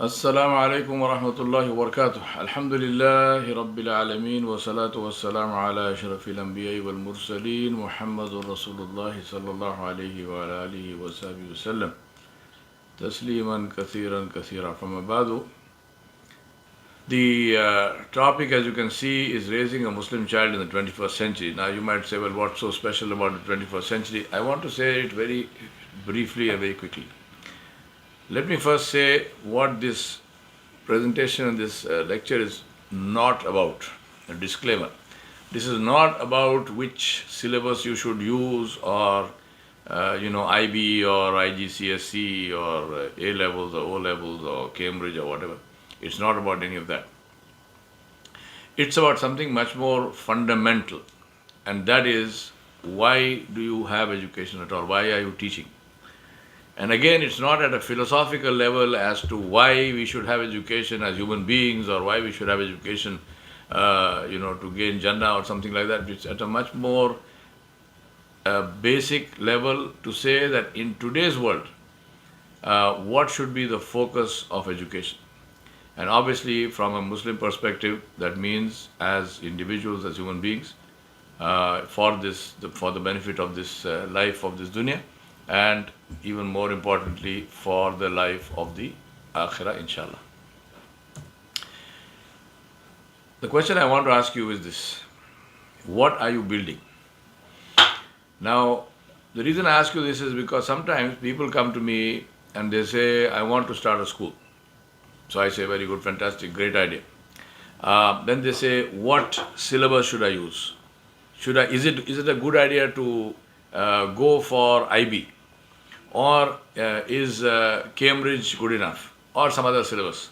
Assalamu alaikum wa rahmatullahi wa barakatuh. Alhamdulillahi Rabbil Alameen wa salatu wa salamu ala ashrafil anbiya wal mursaleen Muhammadur Rasulullah sallallahu alayhi wa alihi wa sahbihi wa sallam. Tasliman kathiran kathira. From Abadu. The topic, as you can see, is raising a Muslim child in the 21st century. Now you might say, well, what's so special about the 21st century? I want to say it very briefly and very quickly. Let me first say what this presentation and this lecture is not about. A disclaimer. This is not about which syllabus you should use or IB or IGCSE or A levels or O levels or Cambridge or whatever. It's not about any of that. It's about something much more fundamental, and that is, why do you have education at all? Why are you teaching? And again, it's not at a philosophical level as to why we should have education as human beings or why we should have education, to gain Jannah or something like that. It's at a much more basic level to say that in today's world, what should be the focus of education? And obviously, from a Muslim perspective, that means as individuals, as human beings, for the benefit of this life of this dunya, and even more importantly, for the life of the akhirah, inshallah. The question I want to ask you is this: what are you building? Now, the reason I ask you this is because sometimes people come to me and they say, I want to start a school. So I say, very good, fantastic, great idea. Then they say, what syllabus should I use? Is it a good idea to go for IB? Or is Cambridge good enough? Or some other syllabus?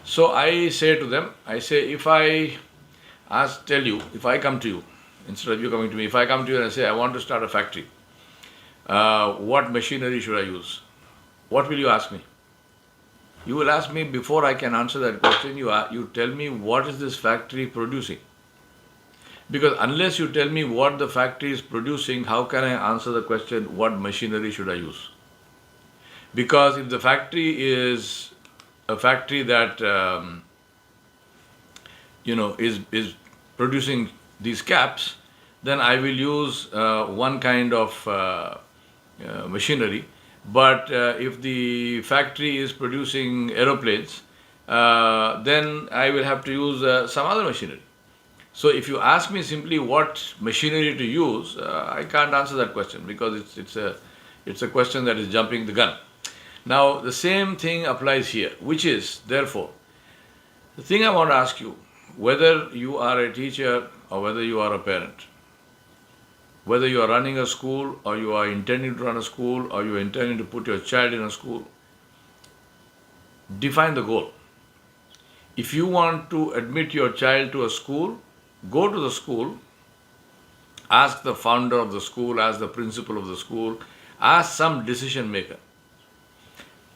So I say to them, if I come to you, instead of you coming to me, if I come to you and I say, I want to start a factory, what machinery should I use? What will you ask me? You will ask me, before I can answer that question, you tell me, what is this factory producing? Because unless you tell me what the factory is producing, how can I answer the question, what machinery should I use? Because if the factory is a factory that is producing these caps, then I will use one kind of machinery. But if the factory is producing aeroplanes, then I will have to use some other machinery. So if you ask me simply what machinery to use, I can't answer that question because it's a question that is jumping the gun. Now the same thing applies here, which is, therefore, the thing I want to ask you, whether you are a teacher or whether you are a parent, whether you are running a school or you are intending to run a school or you are intending to put your child in a school, define the goal. If you want to admit your child to a school, go to the school, ask the founder of the school, ask the principal of the school, ask some decision maker.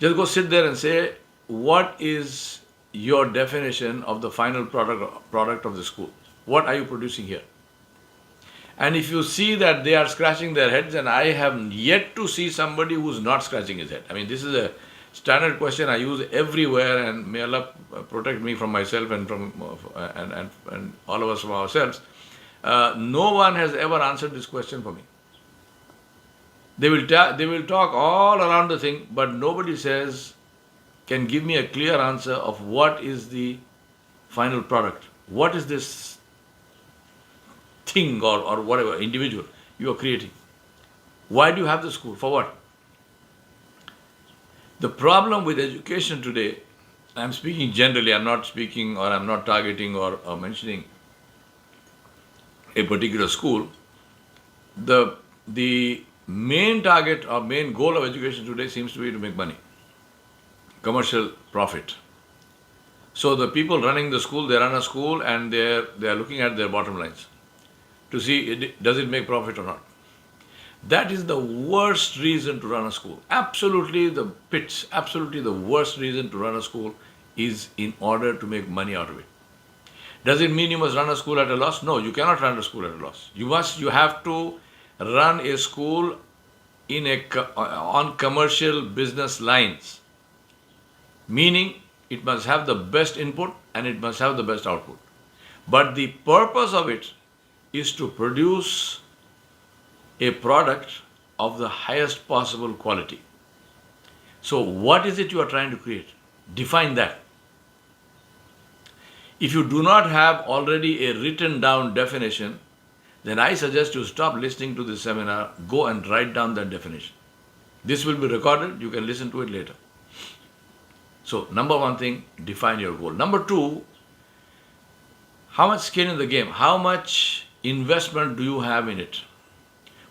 Just go sit there and say, what is your definition of the final product of the school? What are you producing here? And if you see that they are scratching their heads, and I have yet to see somebody who's not scratching his head. I mean, this is a standard question I use everywhere, and may Allah protect me from myself and from and all of us from ourselves. No one has ever answered this question for me. They will talk all around the thing, but nobody can give me a clear answer of what is the final product. What is this thing or whatever, individual you are creating? Why do you have the school? For what? The problem with education today, I'm speaking generally, I'm not speaking or I'm not targeting or mentioning a particular school. The main target or main goal of education today seems to be to make money, commercial profit. So the people running the school, they run a school and they are looking at their bottom lines to see, does it make profit or not. That is the worst reason to run a school. Absolutely the worst reason to run a school is in order to make money out of it. Does it mean you must run a school at a loss? No, you cannot run a school at a loss. You have to run a school on commercial business lines. meaning it must have the best input and it must have the best output. But the purpose of it is to produce a product of the highest possible quality. So, what is it you are trying to create? Define that. If you do not have already a written down definition, then I suggest you stop listening to this seminar, go and write down that definition. This will be recorded, you can listen to it later. So, number one thing, define your goal. Number two, how much skin in the game? How much investment do you have in it?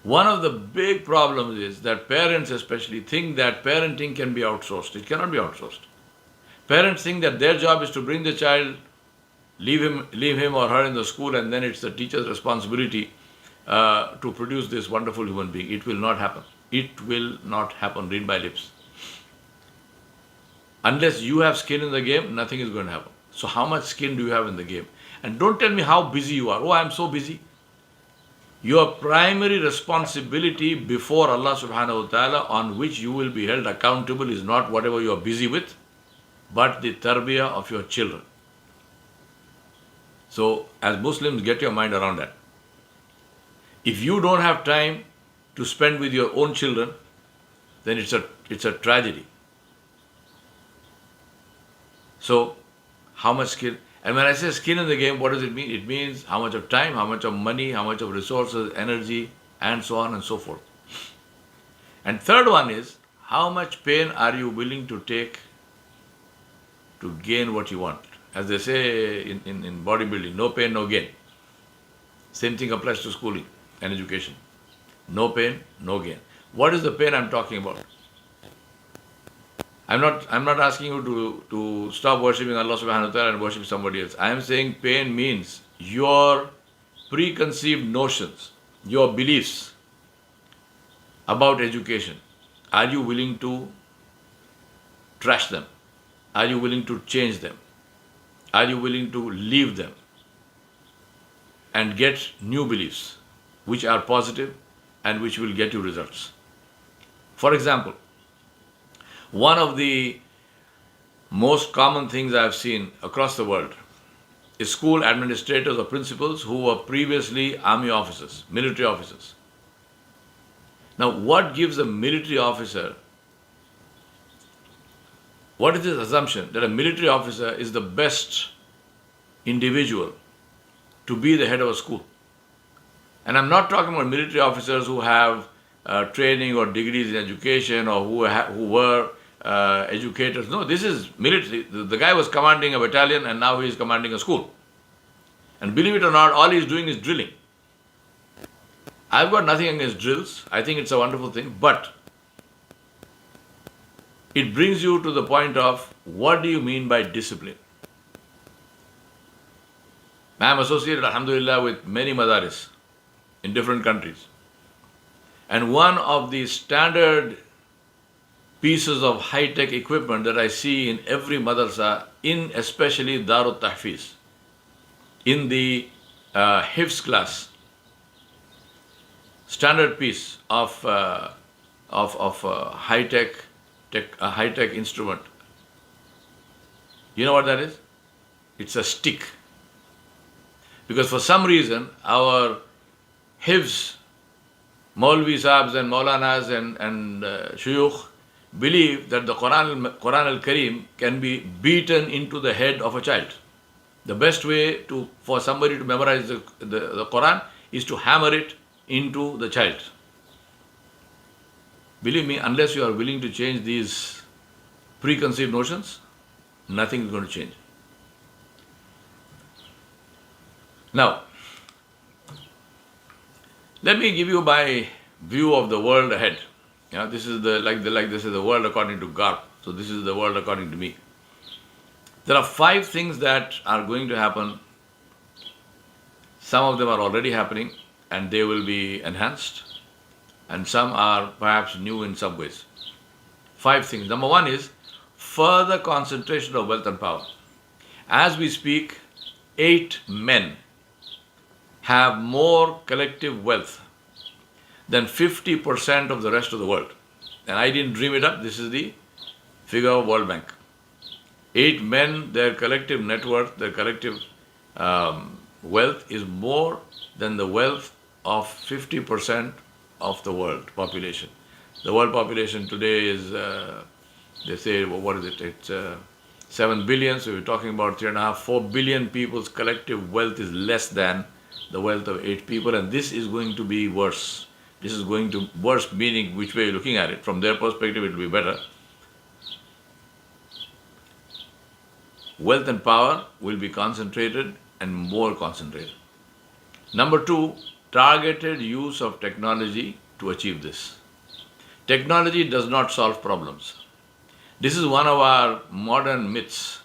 One of the big problems is that parents especially think that parenting can be outsourced. It cannot be outsourced. Parents think that their job is to bring the child, leave him or her in the school, and then it's the teacher's responsibility to produce this wonderful human being. It will not happen. It will not happen. Read my lips. Unless you have skin in the game, nothing is going to happen. So how much skin do you have in the game? And don't tell me how busy you are. Oh, I'm so busy. Your primary responsibility before Allah subhanahu wa ta'ala, on which you will be held accountable, is not whatever you are busy with, but the Terbia of your children. So, as Muslims, get your mind around that. If you don't have time to spend with your own children, then it's a tragedy. So, how much skin? And when I say skin in the game, what does it mean? It means how much of time, how much of money, how much of resources, energy, and so on and so forth. And third one is, how much pain are you willing to take to gain what you want? As they say in bodybuilding, no pain, no gain. Same thing applies to schooling and education. No pain, no gain. What is the pain I'm talking about? I'm not asking you to stop worshipping Allah subhanahu wa ta'ala and worship somebody else. I am saying pain means your preconceived notions, your beliefs about education. Are you willing to trash them? Are you willing to change them? Are you willing to leave them and get new beliefs which are positive and which will get you results? For example, one of the most common things I have seen across the world is school administrators or principals who were previously army officers, military officers. Now, what gives a military officer, what is this assumption that a military officer is the best individual to be the head of a school? And I'm not talking about military officers who have training or degrees in education or who were educators. No, this is military. The guy was commanding a battalion and now he is commanding a school. And believe it or not, all he's doing is drilling. I've got nothing against drills. I think it's a wonderful thing. But it brings you to the point of, what do you mean by discipline? I'm associated, alhamdulillah, with many madaris in different countries. And one of the standard pieces of high-tech equipment that I see in every madrasa, in especially Darut Tahfiz, in the Hifz class, standard piece of high-tech instrument. You know what that is? It's a stick. Because for some reason, our Hifz, Maulvi Sahabs and Maulanas and Shuyukh believe that the Quran al-Kareem can be beaten into the head of a child. The best way for somebody to memorize the Quran is to hammer it into the child. Believe me, unless you are willing to change these preconceived notions, nothing is going to change. Now, let me give you my view of the world ahead. This is the world according to Garp. So this is the world according to me. There are 5 things that are going to happen. Some of them are already happening and they will be enhanced. And some are perhaps new in some ways. 5 things. Number 1 is further concentration of wealth and power. As we speak, 8 men have more collective wealth than 50% of the rest of the world. And I didn't dream it up. This is the figure of World Bank. 8 men, their collective net worth, their collective wealth is more than the wealth of 50% of the world population. The world population today is, they say, what is it? It's 7 billion. So we're talking about 3.5, 4 billion people's collective wealth is less than the wealth of 8 people. And this is going to be worse. This is going to worse, meaning which way you're looking at it. From their perspective, it will be better. Wealth and power will be concentrated and more concentrated. Number 2, targeted use of technology to achieve this. Technology does not solve problems. This is one of our modern myths.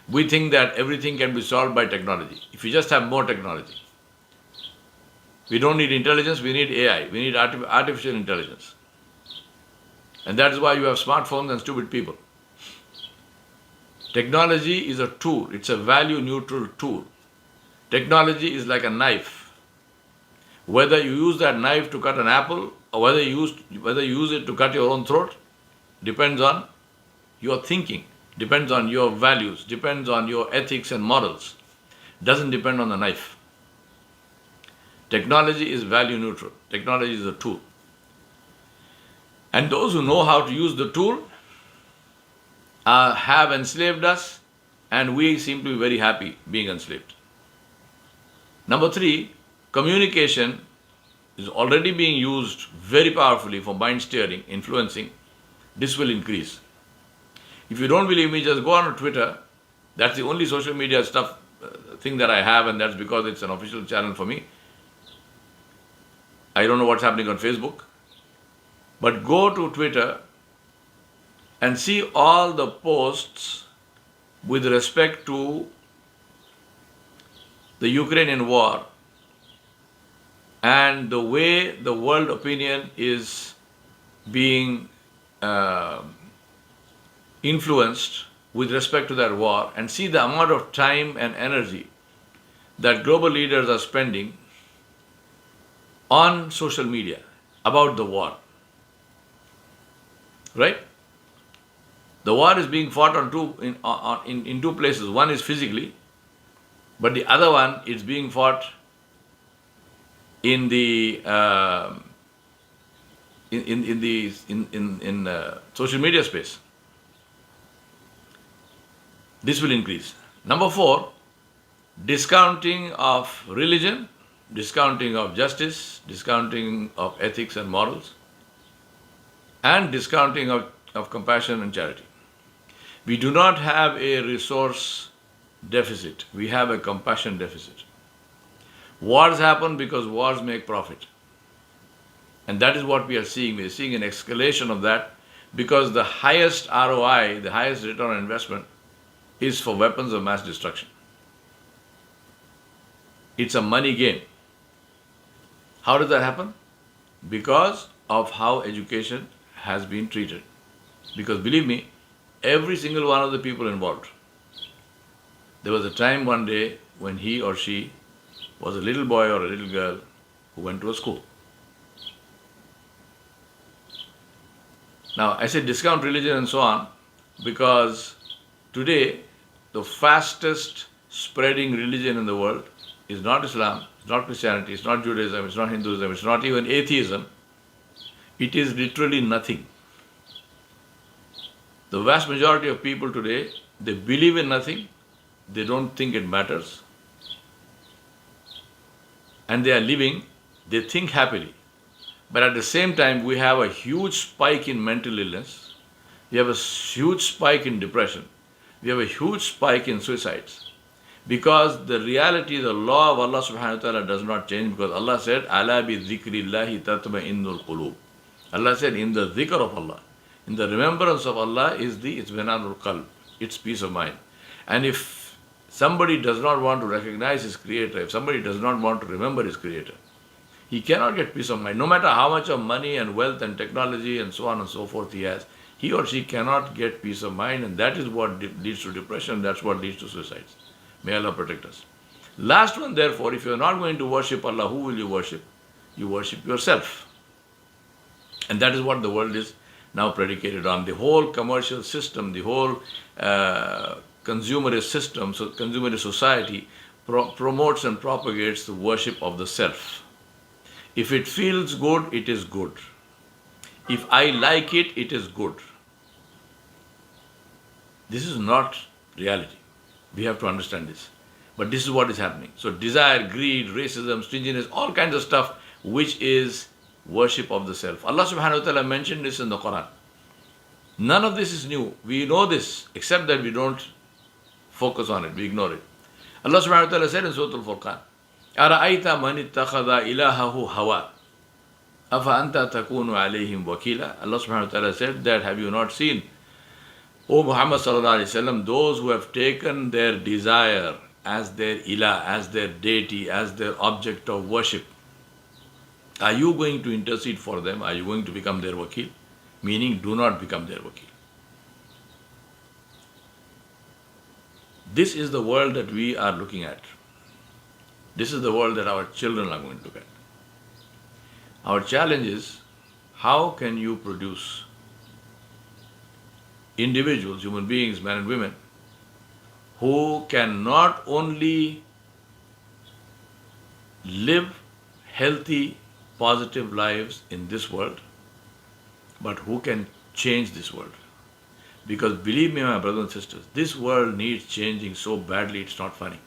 We think that everything can be solved by technology. If you just have more technology. We don't need intelligence, we need AI. We need artificial intelligence. And that is why you have smartphones and stupid people. Technology is a tool. It's a value-neutral tool. Technology is like a knife. Whether you use that knife to cut an apple or whether you use it to cut your own throat depends on your thinking, depends on your values, depends on your ethics and morals. Doesn't depend on the knife. Technology is value-neutral. Technology is a tool. And those who know how to use the tool have enslaved us, and we seem to be very happy being enslaved. Number 3, communication is already being used very powerfully for mind steering, influencing. This will increase. If you don't believe me, just go on Twitter. That's the only social media thing that I have, and that's because it's an official channel for me. I don't know what's happening on Facebook. But go to Twitter and see all the posts with respect to the Ukrainian war and the way the world opinion is being influenced with respect to that war, and see the amount of time and energy that global leaders are spending on social media about the war. Right? The war is being fought in two places. One is physically, but the other one is being fought in the social media space. This will increase. Number 4, discounting of religion, discounting of justice, discounting of ethics and morals, and discounting of compassion and charity. We do not have a resource deficit. We have a compassion deficit. Wars happen because wars make profit. And that is what we are seeing. We are seeing an escalation of that because the highest ROI, the highest return on investment, is for weapons of mass destruction. It's a money game. How does that happen? Because of how education has been treated. Because believe me, every single one of the people involved, there was a time one day when he or she was a little boy or a little girl who went to a school. Now, I say discount religion and so on because today the fastest spreading religion in the world is not Islam, it's not Christianity, it's not Judaism, it's not Hinduism, it's not even atheism. It is literally nothing. The vast majority of people today, they believe in nothing, they don't think it matters, and they are living, they think happily. But at the same time, we have a huge spike in mental illness, we have a huge spike in depression, we have a huge spike in suicides. Because the reality, the law of Allah subhanahu wa ta'ala does not change, because Allah said, Ala bi dhikrillahi tatma'innul qulub. Allah said, in the dhikr of Allah, in the remembrance of Allah is the itminanul qalb, its peace of mind. And if somebody does not want to recognize his creator, if somebody does not want to remember his creator, he cannot get peace of mind. No matter how much of money and wealth and technology and so on and so forth he has, he or she cannot get peace of mind, and that is what leads to depression, that's what leads to suicides. May Allah protect us. Last one, therefore, if you are not going to worship Allah, who will you worship? You worship yourself. And that is what the world is now predicated on the whole commercial system, the whole consumerist system, so consumerist society promotes and propagates the worship of the self. If it feels good, it is good. If I like it, it is good. This is not reality. We have to understand this. But this is what is happening. So desire, greed, racism, stinginess, all kinds of stuff, which is worship of the self. Allah subhanahu wa ta'ala mentioned this in the Quran. None of this is new. We know this, except that we don't focus on it. We ignore it. Allah subhanahu wa ta'ala said in Surah Al-Furqan, أَرَأَيْتَ مَنِ اتَّخَذَ إِلَهَهُ هَوَى أَفَأَنْتَ تَكُونُ عَلَيْهِمْ وَكِيلًا. Allah subhanahu wa ta'ala said that, have you not seen, O Muhammad sallallahu alayhi wa sallam, those who have taken their desire as their ilah, as their deity, as their object of worship, are you going to intercede for them? Are you going to become their wakil? Meaning, do not become their wakil. This is the world that we are looking at. This is the world that our children are going to look at. Our challenge is, how can you produce individuals, human beings, men and women, who can not only live healthy, positive lives in this world, but who can change this world. Because believe me, my brothers and sisters, this world needs changing so badly, it's not funny.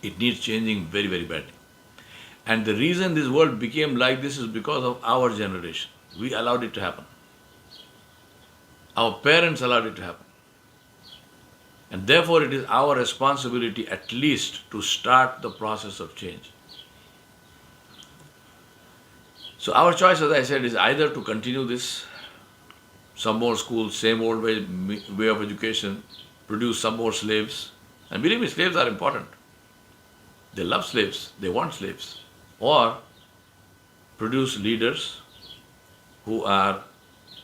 It needs changing very, very badly. And the reason this world became like this is because of our generation. We allowed it to happen. Our parents allowed it to happen. And therefore it is our responsibility at least to start the process of change. So our choice, as I said, is either to continue this, some more schools, same old way of education, produce some more slaves. And believe me, slaves are important. They love slaves, they want slaves. Or produce leaders who are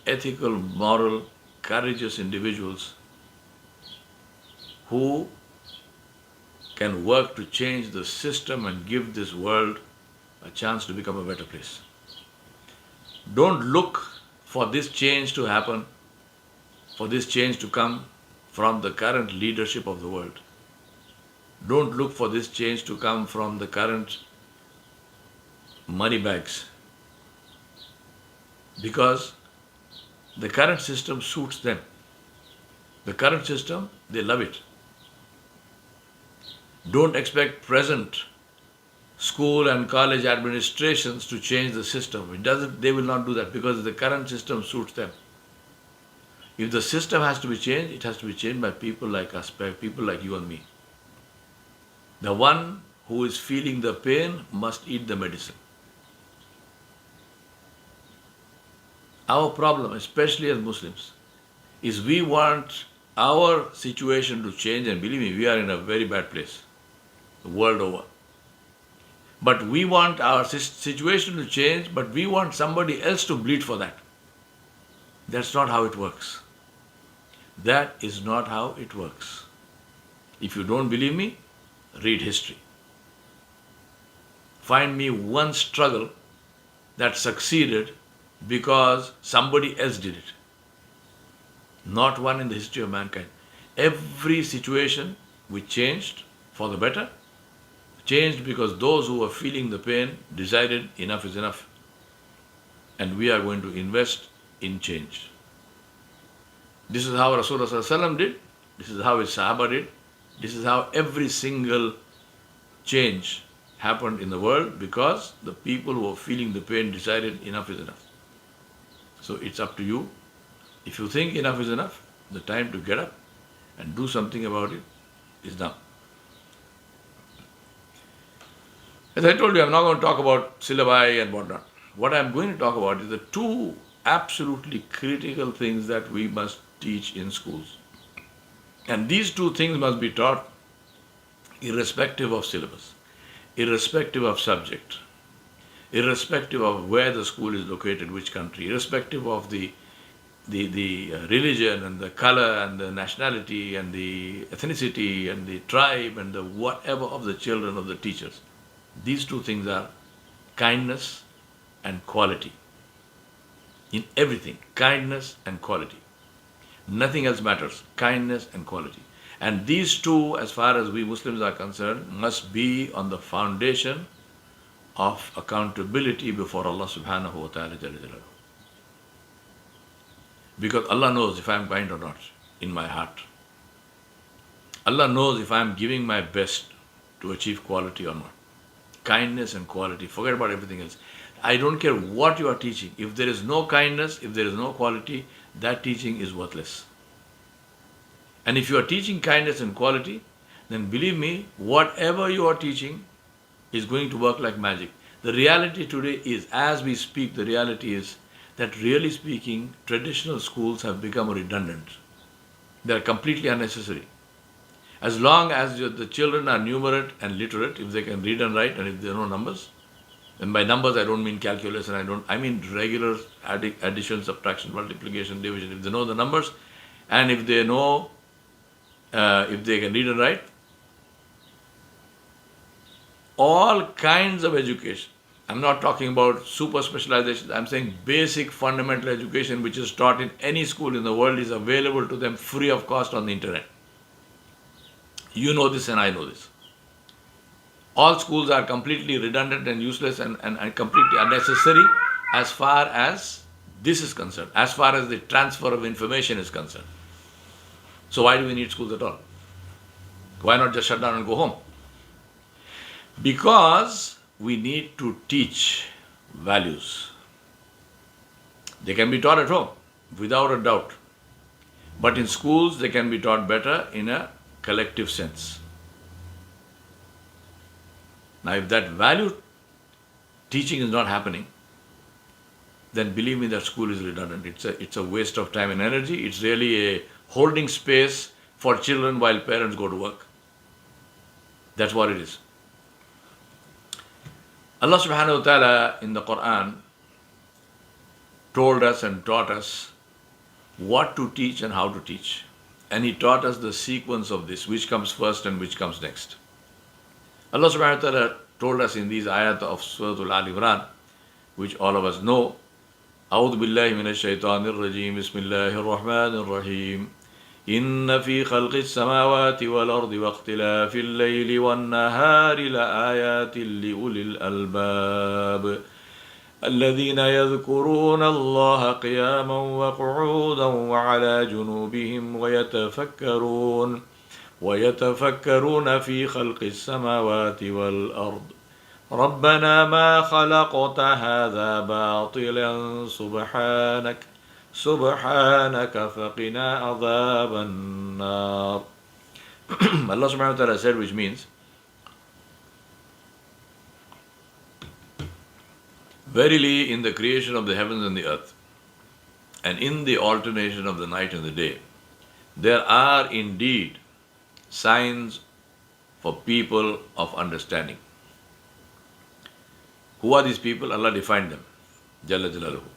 ethical, moral, courageous individuals who can work to change the system and give this world a chance to become a better place. Don't look for this change to happen, for this change to come from the current leadership of the world. Don't look for this change to come from the current money bags, because the current system suits them. The current system, they love it. Don't expect present school and college administrations to change the system. They will not do that because the current system suits them. If the system has to be changed, it has to be changed by people like us, by people like you and me. The one who is feeling the pain must eat the medicine. Our problem, especially as Muslims, is we want our situation to change, and believe me, we are in a very bad place, the world over. But we want our situation to change, but we want somebody else to bleed for that. That's not how it works. That is not how it works. If you don't believe me, read history. Find me one struggle that succeeded because somebody else did it. Not one in the history of mankind. Every situation we changed for the better, changed because those who were feeling the pain decided enough is enough. And we are going to invest in change. This is how Rasulullah ﷺ did. This is how his Sahaba did. This is how every single change happened in the world, because the people who were feeling the pain decided enough is enough. So it's up to you. If you think enough is enough, the time to get up and do something about it is now. As I told you, I'm not going to talk about syllabi and whatnot. What I'm going to talk about is the two absolutely critical things that we must teach in schools. And these two things must be taught irrespective of syllabus, irrespective of subject, irrespective of where the school is located, which country, irrespective of the religion and the color and the nationality and the ethnicity and the tribe and the whatever of the children of the teachers. These two things are kindness and quality. in everything, kindness and quality. Nothing else matters, kindness and quality. And these two, as far as we Muslims are concerned, must be on the foundation of accountability before Allah subhanahu wa ta'ala. Because Allah knows if I am kind or not in my heart. Allah knows if I am giving my best to achieve quality or not. Kindness and quality, forget about everything else. I don't care what you are teaching. If there is no kindness, if there is no quality, that teaching is worthless. And if you are teaching kindness and quality, then believe me, whatever you are teaching is going to work like magic. The reality today is, as we speak, the reality is that really speaking, traditional schools have become redundant. They are completely unnecessary. As long as the children are numerate and literate, if they can read and write, and if they know numbers, and by numbers I don't mean calculus, and I mean regular addition, subtraction, multiplication, division. If they know the numbers, and if they know, if they can read and write, all kinds of education. I'm not talking about super specialization. I'm saying basic fundamental education which is taught in any school in the world is available to them free of cost on the internet. You know this and I know this. All schools are completely redundant and useless and completely unnecessary as far as this is concerned, as far as the transfer of information is concerned. So why do we need schools at all? Why not just shut down and go home? Because we need to teach values. They can be taught at home, without a doubt. But in schools, they can be taught better in a collective sense. Now, if that value teaching is not happening, then believe me, that school is redundant. It's a waste of time and energy. It's really a holding space for children while parents go to work. That's what it is. Allah subhanahu wa ta'ala in the Quran told us and taught us what to teach and how to teach. And He taught us the sequence of this, which comes first and which comes next. Allah subhanahu wa ta'ala told us in these ayat of Surah Al-Imran, which all of us know, أعوذ بالله من الشيطان الرجيم بسم الله الرحمن الرحيم إن في خلق السماوات والأرض واختلاف الليل والنهار لآيات لأولي الألباب الذين يذكرون الله قياما وقعودا وعلى جنوبهم ويتفكرون في خلق السماوات والأرض ربنا ما خلقت هذا باطلا سبحانك فقنا عذاب النار. Allah subhanahu wa ta'ala said, which means, verily in the creation of the heavens and the earth, and in the alternation of the night and the day, there are indeed signs for people of understanding. Who are these people? Allah defined them. Jalla Jalaluhu.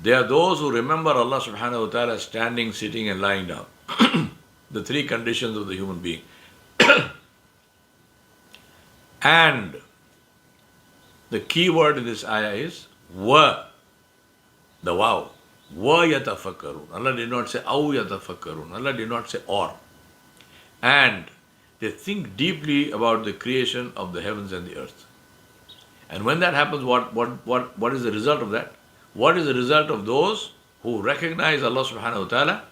They are those who remember Allah subhanahu wa ta'ala standing, sitting and lying down. The three conditions of the human being. And the key word in this ayah is wa. The wow. Wa yatafakkarun. Allah did not say aw yatafakkarun. Allah did not say or. And they think deeply about the creation of the heavens and the earth. And when that happens, what is the result of that? What is the result of those who recognize Allah subhanahu wa ta'ala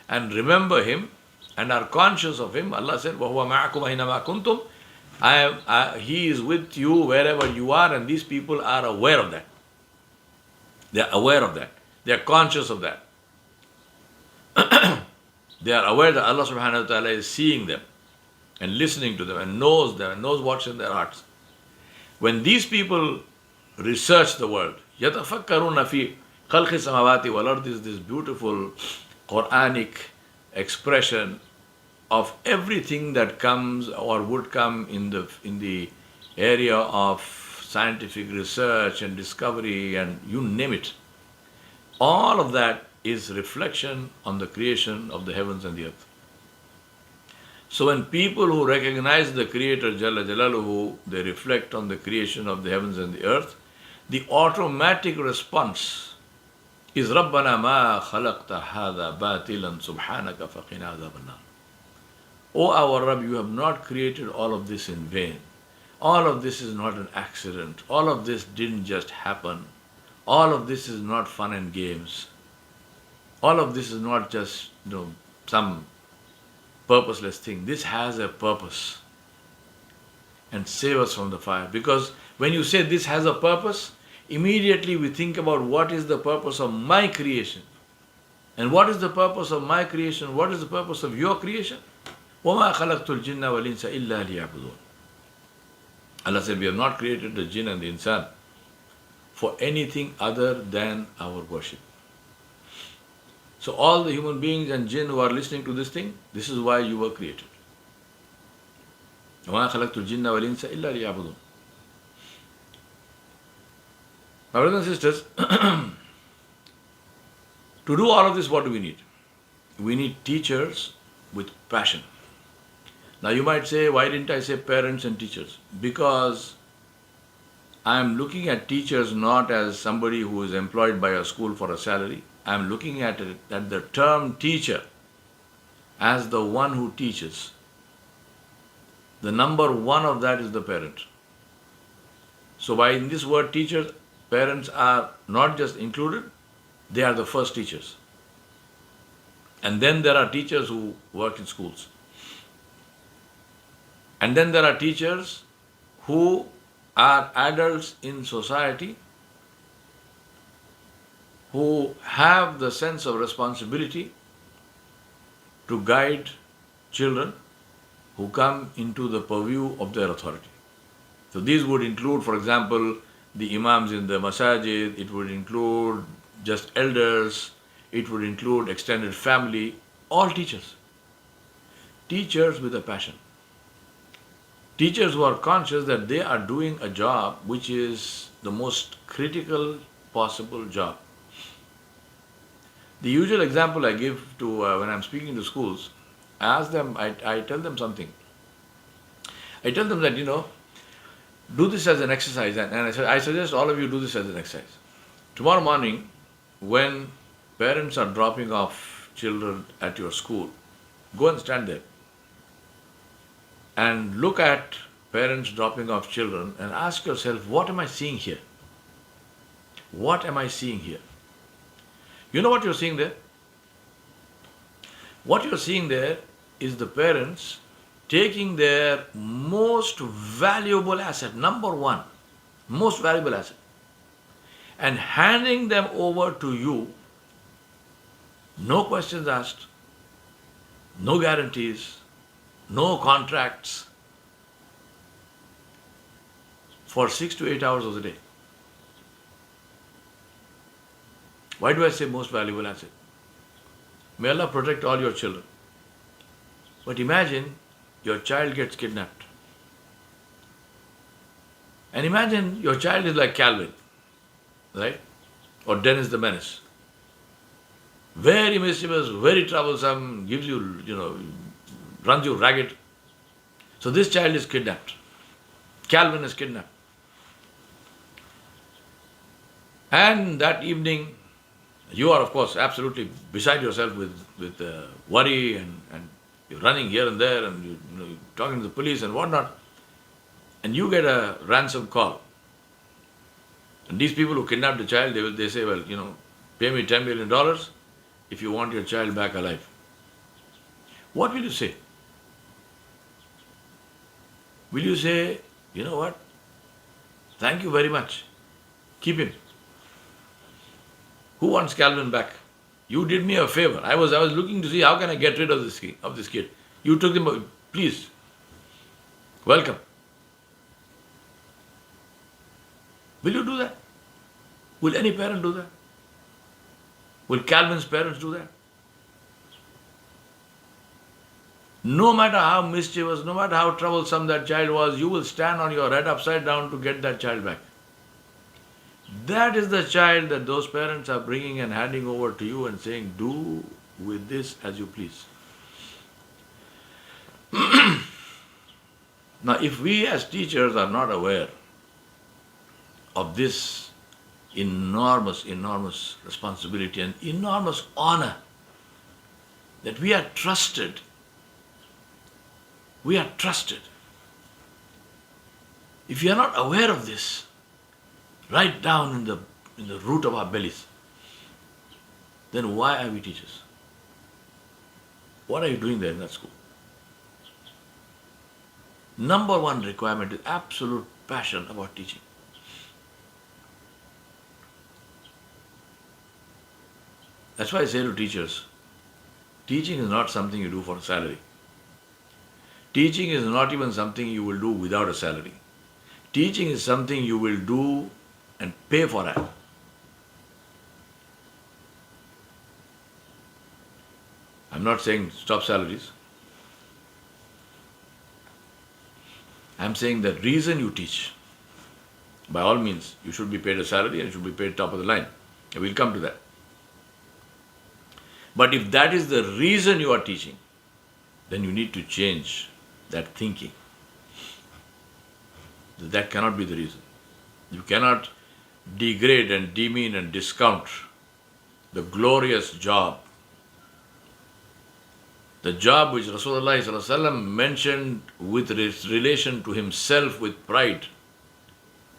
and remember Him and are conscious of Him? Allah said, وَهُوَ مَعَكُمْ أَيْنَمَا كُنْتُمْ He is with you wherever you are, and these people are aware of that. They are aware of that. They are conscious of that. They are aware that Allah subhanahu wa ta'ala is seeing them and listening to them and knows them and knows what's in their hearts. When these people research the world, يَتَفَكَّرُونَ فِي خَلْقِ السَّمَاوَاتِ وَالْأَرْضِ is this beautiful Quranic expression of everything that comes or would come in the area of scientific research and discovery and you name it. All of that is reflection on the creation of the heavens and the earth. So when people who recognize the Creator Jalla Jalaluhu, they reflect on the creation of the heavens and the earth, the automatic response is Rabbana ma khalaqta hadha batilan subhanaka faqina adhaban nar. O our Rabb, you have not created all of this in vain. All of this is not an accident. All of this didn't just happen. All of this is not fun and games. All of this is not just some purposeless thing. This has a purpose. And save us from the fire. Because when you say this has a purpose, immediately we think about what is the purpose of my creation. And what is the purpose of my creation? What is the purpose of your creation? وَمَا خَلَقْتُ الْجِنَّ وَالْإِنسَ إِلَّا لِيَعْبُدُونَ. Allah said, we have not created the jinn and the insan for anything other than our worship. So all the human beings and jinn who are listening to this thing, this is why you were created. وَمَا خَلَقْتُ الْجِنَّ وَالْإِنسَ إِلَّا لِيَعْبُدُونَ. My brothers and sisters, to do all of this, what do we need? We need teachers with passion. Now you might say, why didn't I say parents and teachers? Because I am looking at teachers not as somebody who is employed by a school for a salary. I am looking at the term teacher as the one who teaches. The number one of that is the parent. So by in this word teachers, parents are not just included, they are the first teachers. And then there are teachers who work in schools. And then there are teachers who are adults in society who have the sense of responsibility to guide children who come into the purview of their authority. So these would include, for example, the imams in the masajid, it would include just elders, it would include extended family, all teachers. Teachers with a passion. Teachers who are conscious that they are doing a job which is the most critical possible job. The usual example I give to when I'm speaking to schools, I ask them, I tell them something. I tell them that, do this as an exercise, and I suggest all of you do this as an exercise. Tomorrow morning, when parents are dropping off children at your school, go and stand there and look at parents dropping off children and ask yourself, what am I seeing here? What am I seeing here? You know what you're seeing there? What you're seeing there is the parents taking their most valuable asset, number one, most valuable asset, and handing them over to you, no questions asked, no guarantees, no contracts, for 6 to 8 hours of the day. Why do I say most valuable asset? May Allah protect all your children. But imagine your child gets kidnapped. And imagine your child is like Calvin, right? Or Dennis the Menace. Very mischievous, very troublesome, gives you, runs you ragged. So this child is kidnapped. Calvin is kidnapped. And that evening, you are, of course, absolutely beside yourself with worry and you're running here and there and you're talking to the police and whatnot. And you get a ransom call. And these people who kidnapped the child, they say, well, pay me $10 million if you want your child back alive. What will you say? Will you say, you know what? Thank you very much. Keep him. Who wants Calvin back? You did me a favor. I was looking to see how can I get rid of this kid. You took him, please. Welcome. Will you do that? Will any parent do that? Will Calvin's parents do that? No matter how mischievous, no matter how troublesome that child was, you will stand on your head upside down to get that child back. That is the child that those parents are bringing and handing over to you and saying, do with this as you please. Now, if we as teachers are not aware of this enormous, enormous responsibility and enormous honor that we are trusted. We are trusted. If you are not aware of this, right down in the root of our bellies, then why are we teachers? What are you doing there in that school? Number one requirement is absolute passion about teaching. That's why I say to teachers, teaching is not something you do for a salary. Teaching is not even something you will do without a salary. Teaching is something you will do and pay for that. I'm not saying stop salaries. I'm saying the reason you teach, by all means, you should be paid a salary and you should be paid top of the line. We'll come to that. But if that is the reason you are teaching, then you need to change that thinking. That cannot be the reason. You cannot degrade and demean and discount the glorious job. The job which Rasulullah ﷺ mentioned with relation to himself with pride.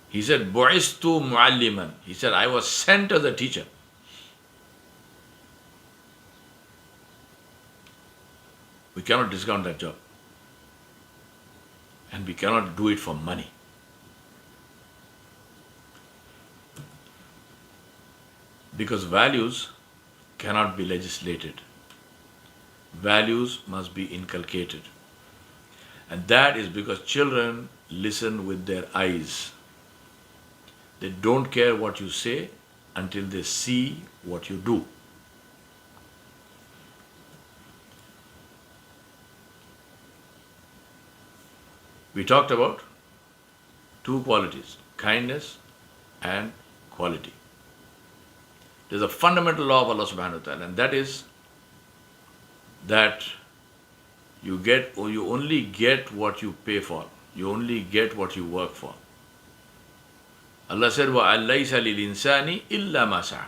He said, Bu'istu mu'alliman. He said, I was sent as a teacher. We cannot discount that job. And we cannot do it for money. Because values cannot be legislated. Values must be inculcated. And that is because children listen with their eyes. They don't care what you say until they see what you do. We talked about two qualities, kindness and quality. There's a fundamental law of Allah subhanahu wa ta'ala, and that is that you only get what you pay for. You only get what you work for. Allah said, وَأَلَّيْسَ لِلْإِنسَانِ إِلَّا مَا سَعَى.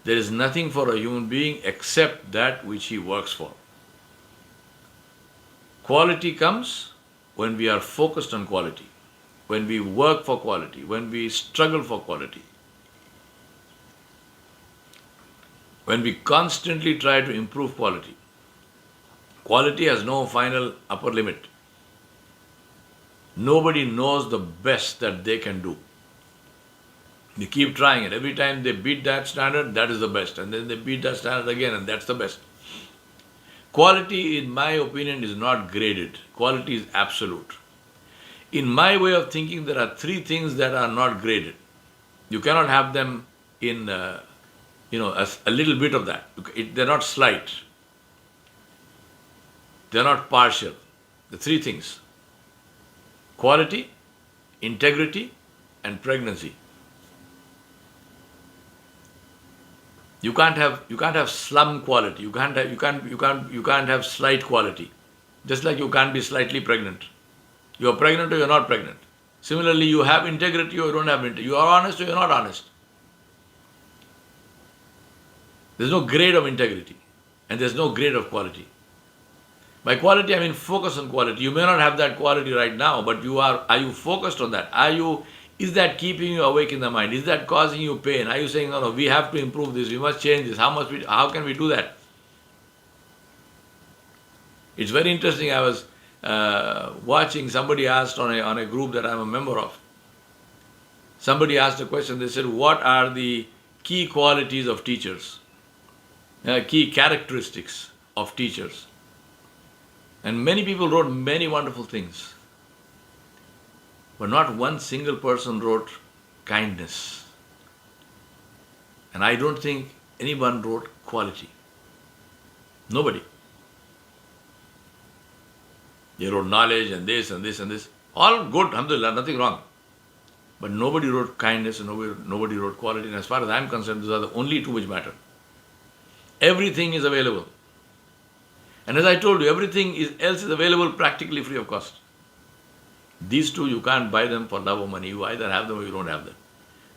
There is nothing for a human being except that which he works for. Quality comes when we are focused on quality, when we work for quality, when we struggle for quality, when we constantly try to improve quality. Quality has no final upper limit. Nobody knows the best that they can do. They keep trying it. Every time they beat that standard, that is the best. And then they beat that standard again, and that's the best. Quality, in my opinion, is not graded. Quality is absolute. In my way of thinking, there are three things that are not graded. You cannot have them in, a little bit of that. They're not slight. They're not partial. The three things: quality, integrity, and pregnancy. You can't have slum quality. You can't have slight quality. Just like you can't be slightly pregnant. You are pregnant or you are not pregnant. Similarly, you have integrity or you don't have integrity. You are honest or you are not honest. There's no grade of integrity, and there's no grade of quality. By quality, I mean focus on quality. You may not have that quality right now, but are you focused on that? Is that keeping you awake in the mind? Is that causing you pain? Are you saying, no, we have to improve this, we must change this? How can we do that? It's very interesting. I was watching, somebody asked on a group that I'm a member of. Somebody asked a question. They said, what are the key qualities of teachers? Key characteristics of teachers? And many people wrote many wonderful things. But not one single person wrote kindness. And I don't think anyone wrote quality. Nobody. They wrote knowledge and this and this and this. All good, alhamdulillah, nothing wrong. But nobody wrote kindness and nobody wrote quality. And as far as I'm concerned, those are the only two which matter. Everything is available. And as I told you, everything else is available practically free of cost. These two, you can't buy them for love or money. You either have them or you don't have them.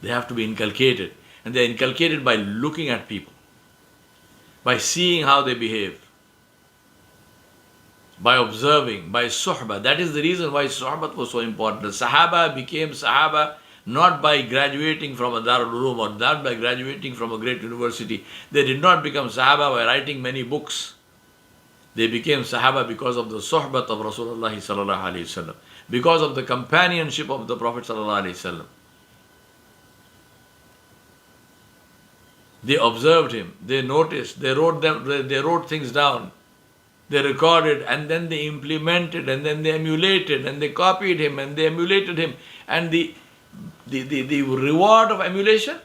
They have to be inculcated. And they're inculcated by looking at people, by seeing how they behave, by observing, by suhbah. That is the reason why suhbah was so important. The Sahaba became Sahaba not by graduating from a Darul Uloom or not by graduating from a great university. They did not become Sahaba by writing many books. They became Sahaba because of the suhbat of Rasulullah sallallahu alaihi wasallam, because of the companionship of the Prophet sallallahu alaihi wasallam. They observed him, they noticed, they wrote things down, they recorded, and then they implemented, and then they emulated, and they copied him, and they emulated him. And the reward of emulation,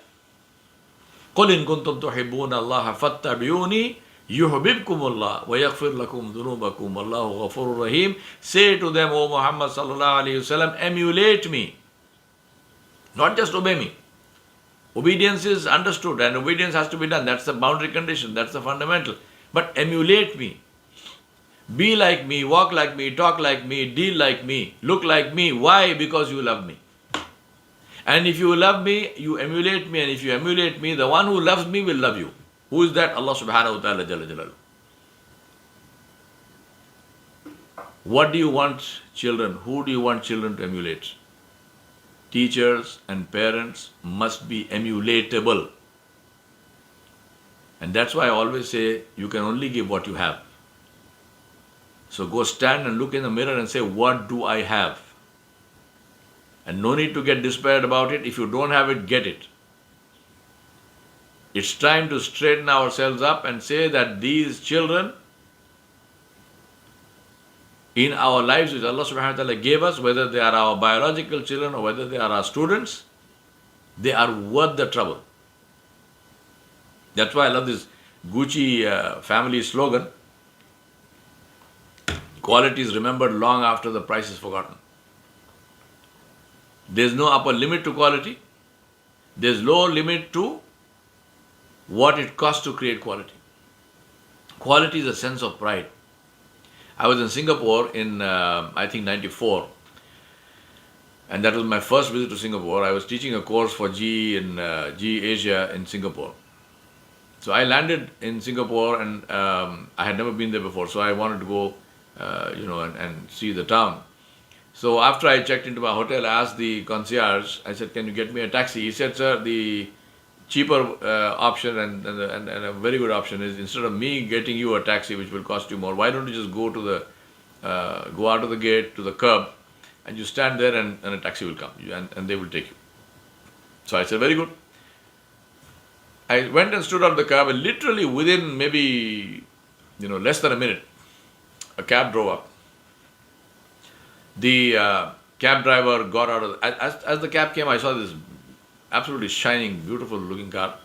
قُلْ إِن كُنْتُمْ تُحِبُّونَ اللَّهَ فَاتَّبِعُونِي يُحْبِبْكُمُ اللَّهُ وَيَغْفِرْ لَكُمْ ذُنُوبَكُمْ وَاللَّهُ غَفُورٌ رَحِيمٌ. Say to them, O Muhammad sallallahu alayhi wasallam, emulate me, not just obey me. Obedience is understood and obedience has to be done. That's the boundary condition, that's the fundamental. But emulate me. Be like me, walk like me, talk like me, deal like me, look like me. Why? Because you love me. And if you love me, you emulate me. And if you emulate me, the one who loves me will love you. Who is that? Allah subhanahu wa ta'ala jalla jalaluhu. What do you want children? Who do you want children to emulate? Teachers and parents must be emulatable. And that's why I always say, you can only give what you have. So go stand and look in the mirror and say, what do I have? And no need to get despaired about it. If you don't have it, get it. It's time to straighten ourselves up and say that these children in our lives which Allah subhanahu wa ta'ala gave us, whether they are our biological children or whether they are our students, they are worth the trouble. That's why I love this Gucci family slogan, quality is remembered long after the price is forgotten. There's no upper limit to quality. There's no limit to what it costs to create quality. Quality is a sense of pride. I was in Singapore in, I think, 94. And that was my first visit to Singapore. I was teaching a course for GE Asia in Singapore. So I landed in Singapore and I had never been there before. So I wanted to go, and see the town. So after I checked into my hotel, I asked the concierge, I said, can you get me a taxi? He said, sir, the cheaper option and a very good option is, instead of me getting you a taxi which will cost you more, why don't you just go out of the gate to the curb and you stand there and a taxi will come and they will take you. So I said, very good. I went and stood on the curb and literally within maybe less than a minute, a cab drove up. The cab driver got out of as the cab came, I saw this absolutely shining, beautiful looking car.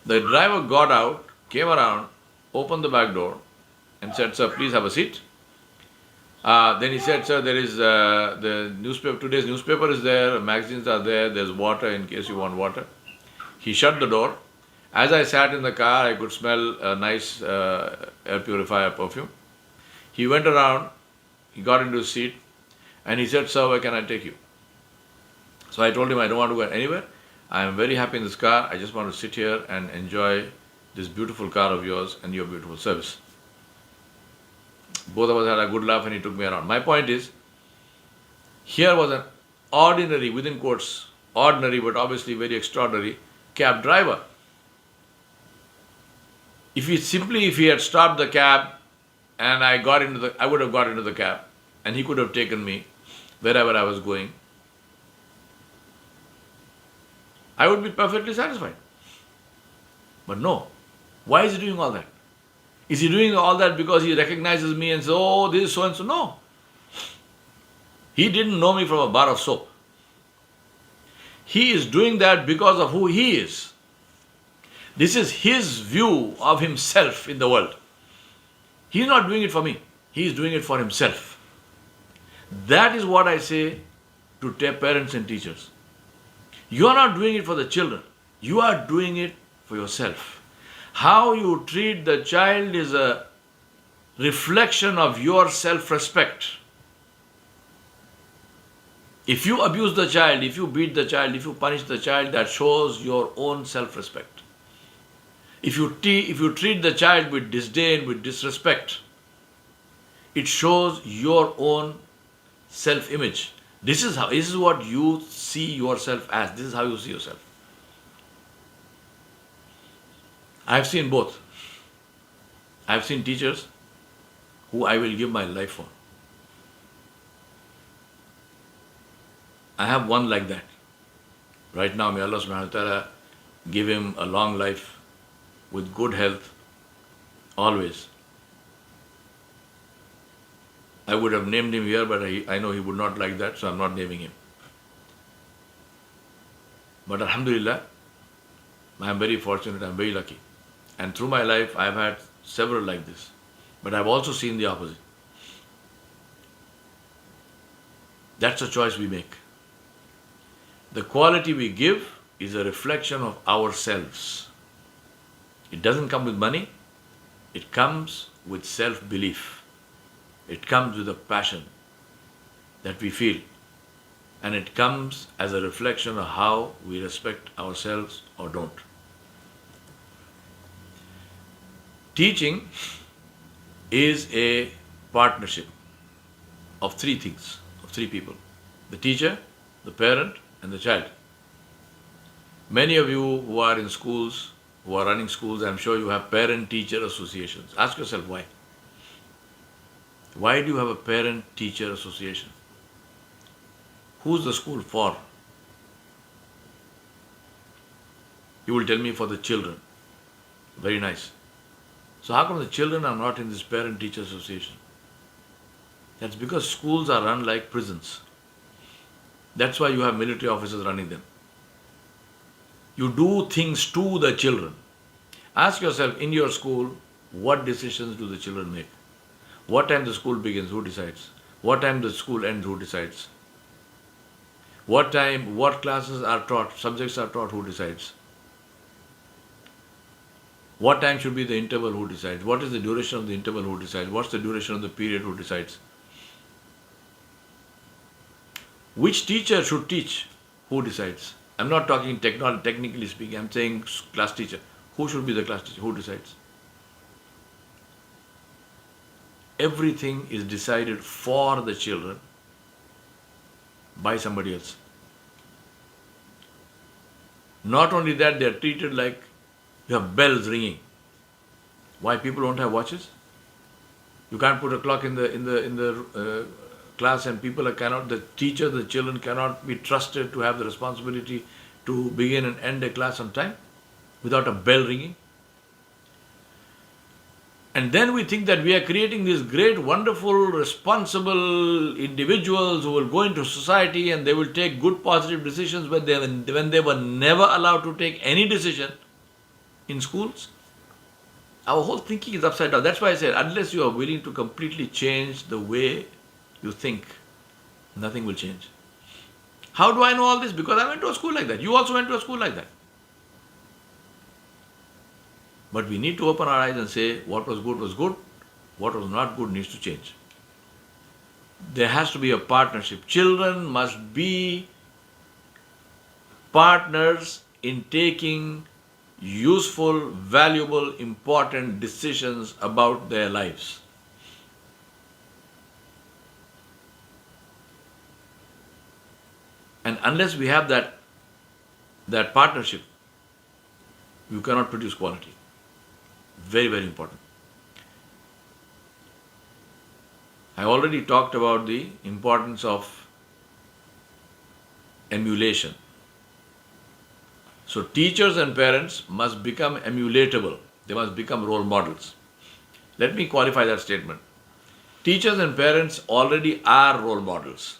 The driver got out, came around, opened the back door and said, sir, please have a seat. Then he said, sir, there is the newspaper, today's newspaper is there, magazines are there, there's water in case you want water. He shut the door. As I sat in the car, I could smell a nice air purifier perfume. He went around, he got into his seat and he said, sir, where can I take you? So I told him, I don't want to go anywhere. I am very happy in this car. I just want to sit here and enjoy this beautiful car of yours and your beautiful service. Both of us had a good laugh and he took me around. My point is, here was an ordinary, within quotes, ordinary but obviously very extraordinary cab driver. If he had stopped the cab and I would have got into the cab and he could have taken me wherever I was going, I would be perfectly satisfied. But no. Why is he doing all that? Is he doing all that because he recognizes me and says, oh, this is so and so? No. He didn't know me from a bar of soap. He is doing that because of who he is. This is his view of himself in the world. He's not doing it for me. He is doing it for himself. That is what I say to parents and teachers. You are not doing it for the children. You are doing it for yourself. How you treat the child is a reflection of your self-respect. If you abuse the child, if you beat the child, if you punish the child, that shows your own self-respect. If you treat the child with disdain, with disrespect, it shows your own self-image. This is what you see yourself as. This is how you see yourself. I have seen both. I have seen teachers who I will give my life for. I have one like that. Right now, may Allah subhanahu wa ta'ala give him a long life with good health, always. I would have named him here, but I know he would not like that, so I'm not naming him. But Alhamdulillah, I'm very fortunate, I'm very lucky. And through my life, I've had several like this. But I've also seen the opposite. That's a choice we make. The quality we give is a reflection of ourselves. It doesn't come with money. It comes with self-belief. It comes with a passion that we feel. And it comes as a reflection of how we respect ourselves or don't. Teaching is a partnership of three things, of three people. The teacher, the parent, and the child. Many of you who are in schools, who are running schools, I'm sure you have parent-teacher associations. Ask yourself why. Why do you have a parent-teacher association? Who's the school for? You will tell me for the children. Very nice. So how come the children are not in this parent-teacher association? That's because schools are run like prisons. That's why you have military officers running them. You do things to the children. Ask yourself, in your school, what decisions do the children make? What time the school begins? Who decides? What time the school ends? Who decides? What time, what classes are taught, subjects are taught? Who decides? What time should be the interval? Who decides? What is the duration of the interval? Who decides? What's the duration of the period? Who decides? Which teacher should teach? Who decides? I'm not talking technically speaking, I'm saying class teacher. Who should be the class teacher? Who decides? Everything is decided for the children by somebody else. Not only that, they are treated like you have bells ringing. Why people don't have watches? You can't put a clock in the class, and the teacher, the children cannot be trusted to have the responsibility to begin and end a class on time without a bell ringing. And then we think that we are creating these great, wonderful, responsible individuals who will go into society and they will take good, positive decisions when they were never allowed to take any decision in schools. Our whole thinking is upside down. That's why I said, unless you are willing to completely change the way you think, nothing will change. How do I know all this? Because I went to a school like that. You also went to a school like that. But we need to open our eyes and say, what was good, what was not good needs to change. There has to be a partnership. Children must be partners in taking useful, valuable, important decisions about their lives. And unless we have that partnership, you cannot produce quality. Very, very important. I already talked about the importance of emulation. So teachers and parents must become emulatable. They must become role models. Let me qualify that statement. Teachers and parents already are role models.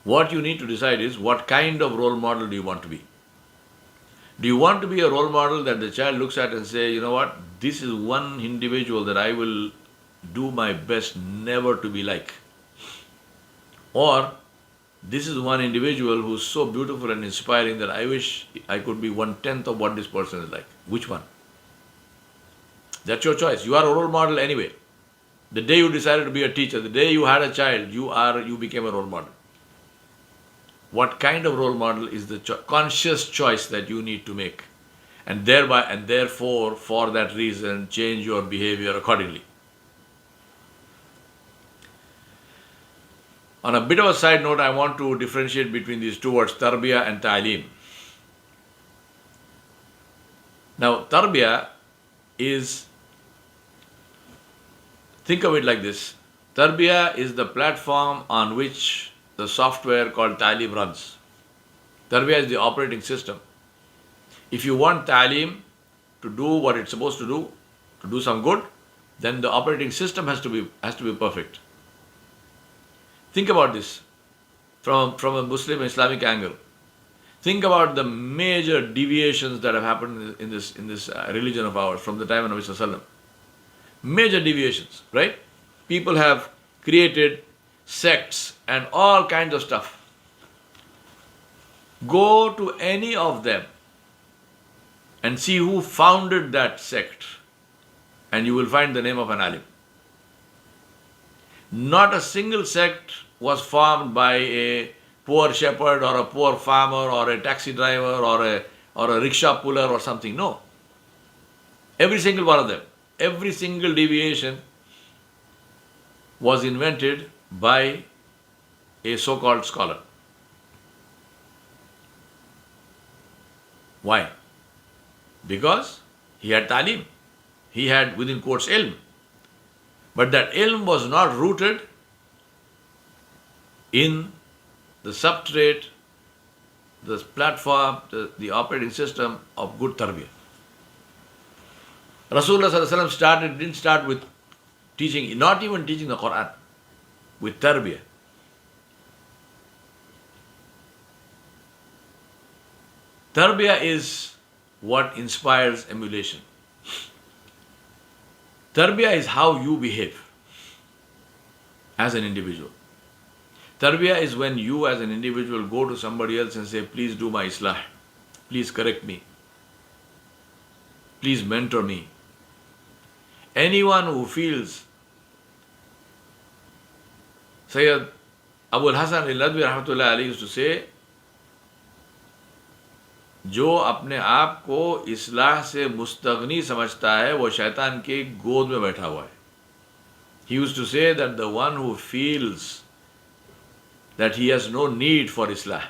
What you need to decide is, what kind of role model do you want to be? Do you want to be a role model that the child looks at and say, you know what, this is one individual that I will do my best never to be like? Or this is one individual who's so beautiful and inspiring that I wish I could be 1/10 of what this person is like. Which one? That's your choice. You are a role model anyway. The day you decided to be a teacher, the day you had a child, you became a role model. What kind of role model is the conscious choice that you need to make, and therefore, for that reason, change your behavior accordingly. On a bit of a side note, I want to differentiate between these two words, Terbia and Talim. Now, Terbia is, think of it like this. Terbia is the platform on which the software called Talim runs. Terbia is the operating system. If you want Talim to do what it's supposed to do some good, then the operating system has to be perfect. Think about this from a Muslim Islamic angle. Think about the major deviations that have happened in this religion of ours from the time of Nabi Sallallahu Alaihi Wasallam. Major deviations, right? People have created sects and all kinds of stuff. Go to any of them and see who founded that sect, and you will find the name of an alim. Not a single sect was formed by a poor shepherd or a poor farmer or a taxi driver or a rickshaw puller or something. No. Every single one of them, every single deviation was invented by a so-called scholar. Why? Because he had talim. He had, within quotes, ilm. But that ilm was not rooted in the substrate, the platform, the operating system of good tarbiyah. Rasulullah Sallallahu Alaihi Wasallam didn't start with teaching, not even teaching the Quran, with tarbiyah. Terbia is what inspires emulation. Terbia is how you behave as an individual. Terbia is when you as an individual go to somebody else and say, please do my islah, please correct me, please mentor me. Anyone who feels, Sayyid Abul Hasan al-Nadwi rahmatullah alayhi used to say, जो अपने आप को इस्लाह से मुस्तगनी समझता है वो शैतान के गोद में बैठा हुआ है. He used to say that the one who feels that he has no need for islah,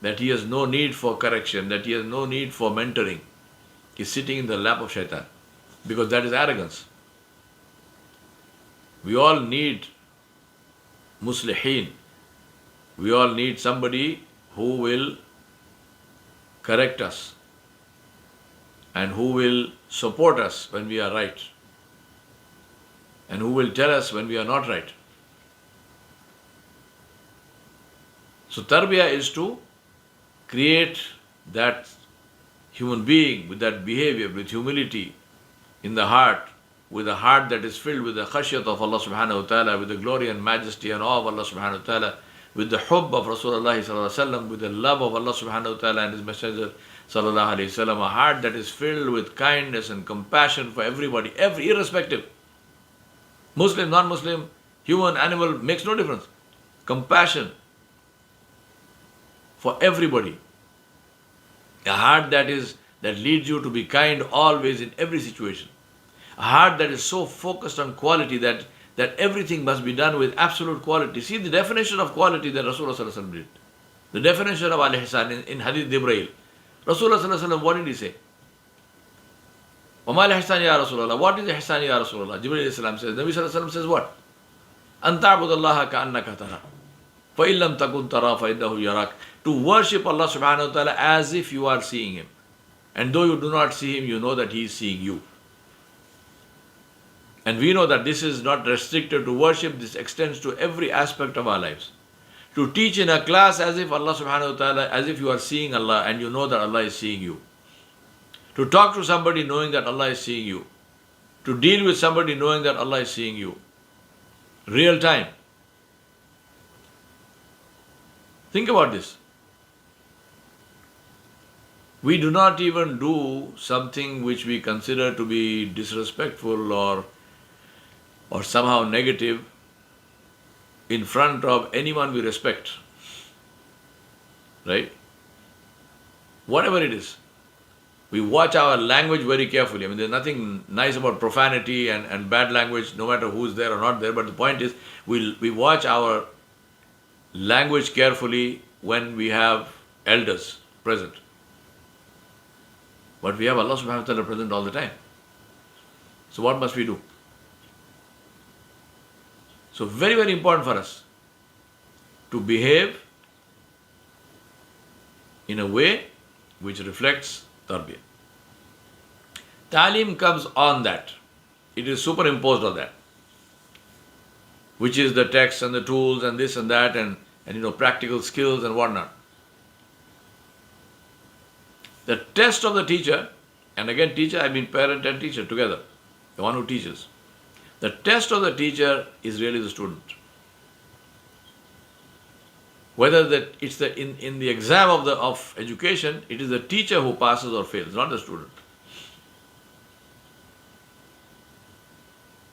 that he has no need for correction, that he has no need for mentoring, is sitting in the lap of shaitan, because that is arrogance. We all need muslihin. We all need somebody who will correct us and who will support us when we are right and who will tell us when we are not right. So tarbiyah is to create that human being with that behavior, with humility in the heart, with a heart that is filled with the khashyat of Allah subhanahu wa ta'ala, with the glory and majesty and awe of Allah subhanahu wa ta'ala, with the hubb of Rasulullah sallallahu alaihi wasallam, with the love of Allah subhanahu wa ta'ala and His Messenger sallallahu alaihi wasallam, a heart that is filled with kindness and compassion for everybody, irrespective. Muslim, non-Muslim, human, animal, makes no difference. Compassion for everybody. A heart that leads you to be kind always in every situation. A heart that is so focused on quality that everything must be done with absolute quality. See the definition of quality that Rasulullah Sallallahu Alaihi Wasallam did. The definition of al-ihsan in Hadith Jibreel. Rasulullah Sallallahu Alaihi Wasallam, what did he say? وَمَا الْإِحْسَانِ يَا رَسُولَ اللَّهِ. What is ihsan ya Rasulullah? Jibreel says. Nabi Sallallahu Alaihi Wasallam says what? أَن تَعْبُدَ اللَّهَ كَأَنَّكَ تَرَى فَإِن لَمْ تَكُنْ تَرَى فَإِنَّهُ يَرَاكَ. To worship Allah subhanahu wa ta'ala as if you are seeing Him. And though you do not see Him, you know that He is seeing you. And we know that this is not restricted to worship, this extends to every aspect of our lives. To teach in a class as if Allah subhanahu wa ta'ala, as if you are seeing Allah and you know that Allah is seeing you. To talk to somebody knowing that Allah is seeing you. To deal with somebody knowing that Allah is seeing you. Real time. Think about this. We do not even do something which we consider to be disrespectful or or somehow negative in front of anyone we respect, right? Whatever it is. We watch our language very carefully. I mean, there's nothing nice about profanity and bad language, no matter who's there or not there. But the point is, we watch our language carefully when we have elders present. But we have Allah subhanahu wa ta'ala present all the time. So what must we do? So very, very important for us to behave in a way which reflects Terbia. Talim comes on that. It is superimposed on that, which is the text and the tools and this and that and practical skills and whatnot. The test of the teacher, and again teacher, I mean parent and teacher together, the one who teaches. The test of the teacher is really the student. Whether that it's in the exam of education, it is the teacher who passes or fails, not the student.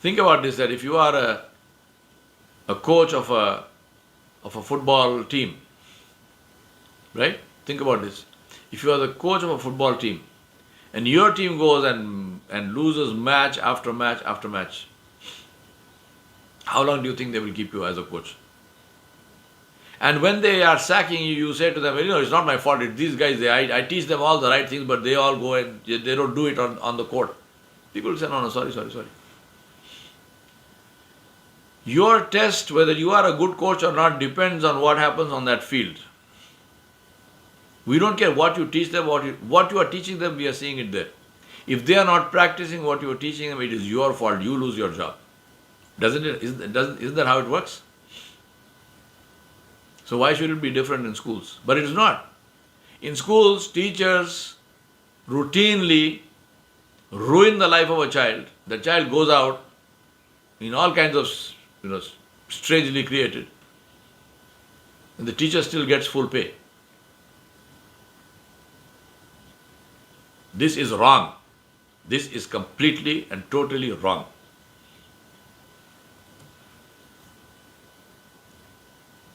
Think about this, that if you are a coach of a football team, right? Think about this. If you are the coach of a football team and your team goes and loses match after match after match, how long do you think they will keep you as a coach? And when they are sacking you, you say to them, it's not my fault, it's these guys, I teach them all the right things, but they all go and they don't do it on the court. People will say, no, sorry. Your test, whether you are a good coach or not, depends on what happens on that field. We don't care what you teach them, what you are teaching them, we are seeing it there. If they are not practicing what you are teaching them, it is your fault, you lose your job. Doesn't it? Isn't that how it works? So why should it be different in schools? But it is not. In schools, teachers routinely ruin the life of a child. The child goes out in all kinds of, strangely created. And the teacher still gets full pay. This is wrong. This is completely and totally wrong.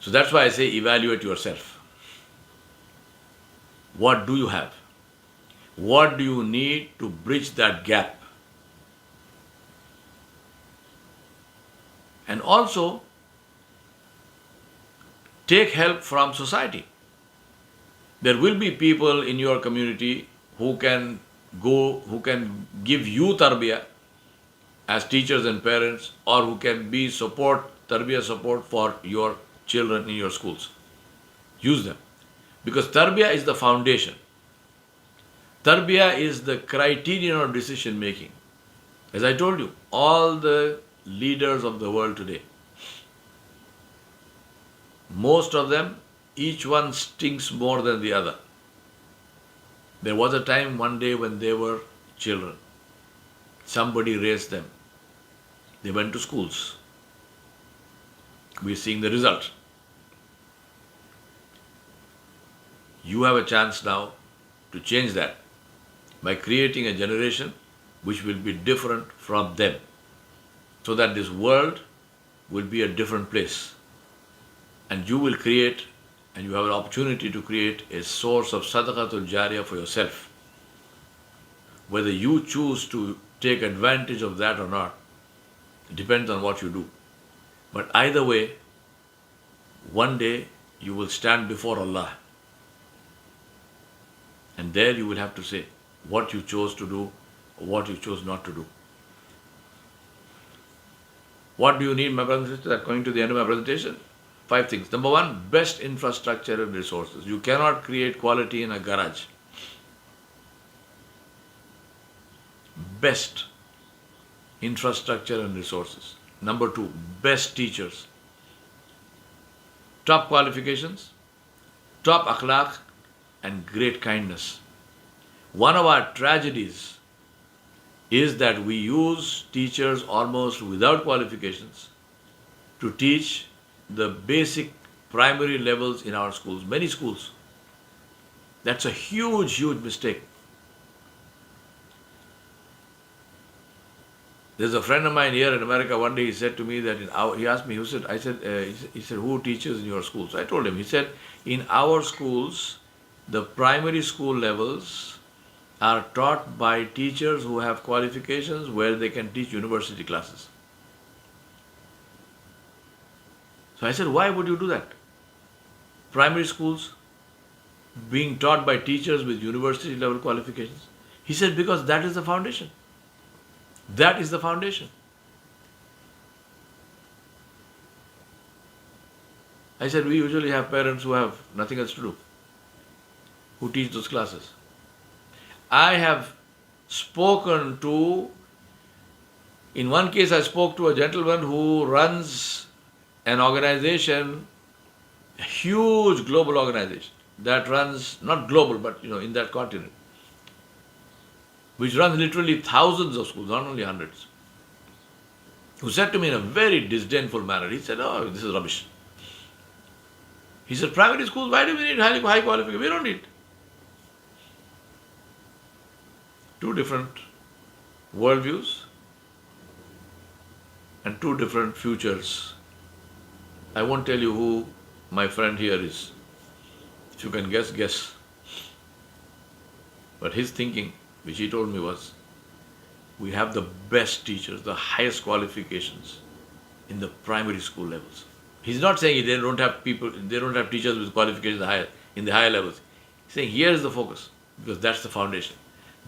So that's why I say evaluate yourself. What do you have? What do you need to bridge that gap? And also, take help from society. There will be people in your community who can give you Terbia as teachers and parents, or who can be Terbia support for your children in your schools. Use them. Because Terbia is the foundation. Terbia is the criterion of decision making. As I told you, all the leaders of the world today, most of them, each one stinks more than the other. There was a time one day when they were children. Somebody raised them. They went to schools. We're seeing the result. You have a chance now to change that by creating a generation which will be different from them, so that this world will be a different place. And you will create, and you have an opportunity to create, a source of sadaqatul jariyah for yourself. Whether you choose to take advantage of that or not, it depends on what you do. But either way, one day you will stand before Allah. And there you will have to say what you chose to do or what you chose not to do. What do you need, my brothers and sisters? Coming to the end of my presentation, 5 things. Number 1, best infrastructure and resources. You cannot create quality in a garage. Best infrastructure and resources. Number 2, best teachers. Top qualifications, top akhlaq, and great kindness. One of our tragedies is that we use teachers almost without qualifications to teach the basic primary levels in our schools, many schools. That's a huge, huge mistake. There's a friend of mine here in America. One day he said to me that he asked me, he said, who teaches in your schools? I told him. He said, in our schools, the primary school levels are taught by teachers who have qualifications where they can teach university classes. So I said, why would you do that? Primary schools being taught by teachers with university level qualifications. He said, because that is the foundation. That is the foundation. I said, we usually have parents who have nothing else to do, who teach those classes. I have spoken to, in one case I spoke to a gentleman who runs an organization, a huge global organization that runs, not global, but in that continent, which runs literally thousands of schools, not only hundreds, who said to me in a very disdainful manner, he said, oh, this is rubbish. He said, primary schools, why do we need high qualification? We don't need. Two different worldviews and two different futures. I won't tell you who my friend here is. If you can guess, guess. But his thinking, which he told me, was, we have the best teachers, the highest qualifications in the primary school levels. He's not saying they don't have teachers with qualifications in the higher levels. He's saying here is the focus, because that's the foundation.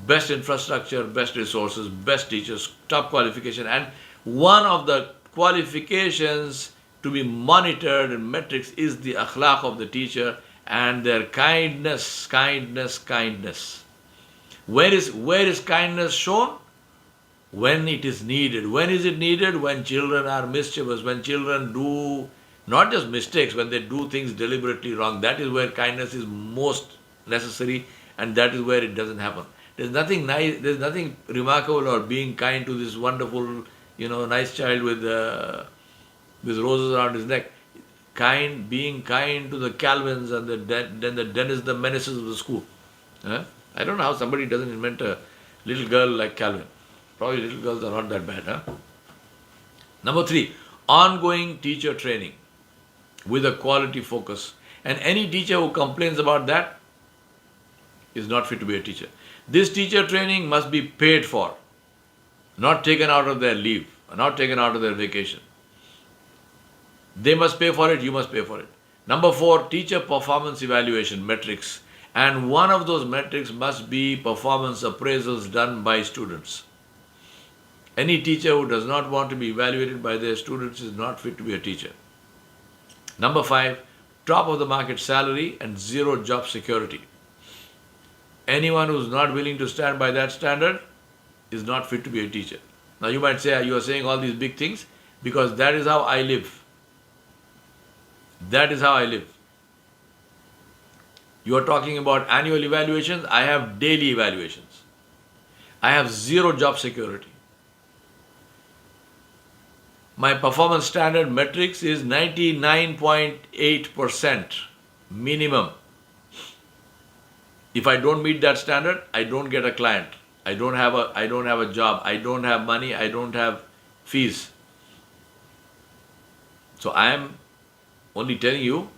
Best infrastructure, best resources, best teachers, top qualification, and one of the qualifications to be monitored in metrics is the akhlaq of the teacher and their kindness. Where is kindness shown? When it is needed. When is it needed? When children are mischievous, when children do not just mistakes, when they do things deliberately wrong. That is where kindness is most necessary, and that is where it doesn't happen. There's nothing nice, there's nothing remarkable or being kind to this wonderful, nice child with roses around his neck. Being kind to the Calvins and then the Dennis the menaces of the school. I don't know how somebody doesn't invent a little girl like Calvin. Probably little girls are not that bad. Number 3, ongoing teacher training with a quality focus. And any teacher who complains about that is not fit to be a teacher. This teacher training must be paid for, not taken out of their leave, not taken out of their vacation. They must pay for it, you must pay for it. Number 4, teacher performance evaluation metrics. And one of those metrics must be performance appraisals done by students. Any teacher who does not want to be evaluated by their students is not fit to be a teacher. Number 5, top of the market salary and zero job security. Anyone who is not willing to stand by that standard is not fit to be a teacher. Now you might say, you are saying all these big things because that is how I live. That is how I live. You are talking about annual evaluations. I have daily evaluations. I have zero job security. My performance standard metrics is 99.8% minimum. If I don't meet that standard, I don't get a client. I don't have a job. I don't have money. I don't have fees. So I am only telling you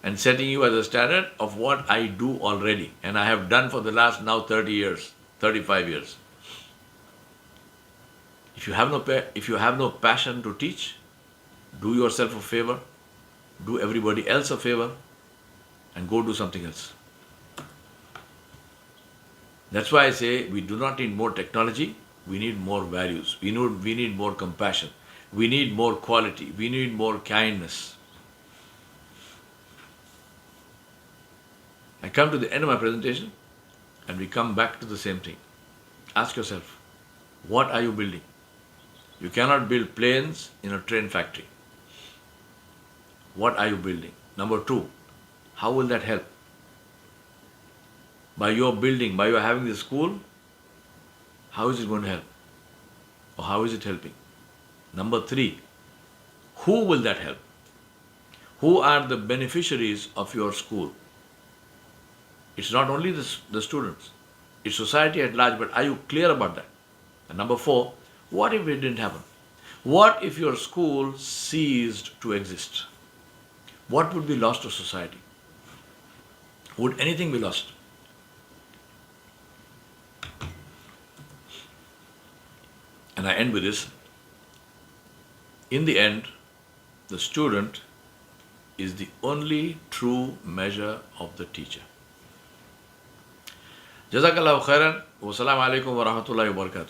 and setting you as a standard of what I do already. And I have done for the last now 30 years, 35 years. If you have no passion to teach, do yourself a favor, do everybody else a favor, and go do something else. That's why I say we do not need more technology, we need more values. We need more compassion. We need more quality. We need more kindness. I come to the end of my presentation and we come back to the same thing. Ask yourself, what are you building? You cannot build planes in a train factory. What are you building? Number 2, how will that help? By your building, by your having this school, how is it going to help? Or how is it helping? Number 3, who will that help? Who are the beneficiaries of your school? It's not only the students, it's society at large, but are you clear about that? And number 4, What if it didn't happen? What if your school ceased to exist? What would be lost to society? Would anything be lost? And I end with this. In the end, the student is the only true measure of the teacher. Jazakallahu khairan. Wassalamu alaikum wa rahmatullahi wa barakatuh.